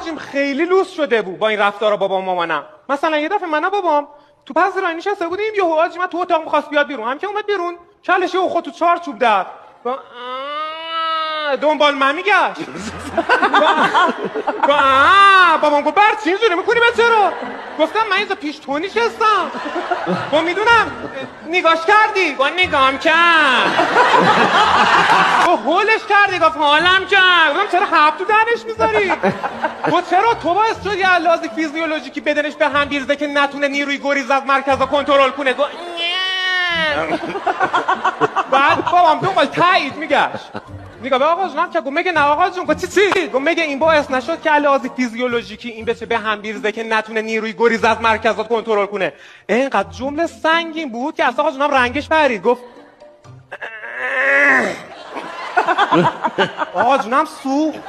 جیم خیلی لوس شده بود با این رفتارا بابام مامانم. مثلا یه دفعه من بابام تو پذیرایی نشسته بودیم، یهو حاجی من تو اتاق می‌خواست بیاد بیرون، هم که اومد بیرون کلش خود تو چارچوب در دنبال من میگشت. بابام گفت بر چی اینجوری میکنی بچه رو؟ گفتم من اینجا پیش تو نشستم. گفت میدونم. نگاش کردی؟ گفت نگام کرد. گفت هولش کردی؟ گفت حالم کرد. گفتم چرا حب تو دهنش میذاری؟ گفت چرا تو باعث شدی از لحاظ فیزیولوژیکی بدنش به هم بیرزه که نتونه نیروی گریز از مرکزا کنترل کنه. گفت بعد بابام دنبال تایید میگشت. میگه به آقا جونم که گفت مگه نه آقا جون؟ گفت چی؟ گفت مگه این باعث نشد که لحاظ فیزیولوژیکی این بشه به هم بیرزه که نتونه نیروی گریز از مرکزات کنترل کنه. اینقدر جمله سنگین بود که اصلا آقا جونم رنگش پرید. گفت آقا جونم سوخت.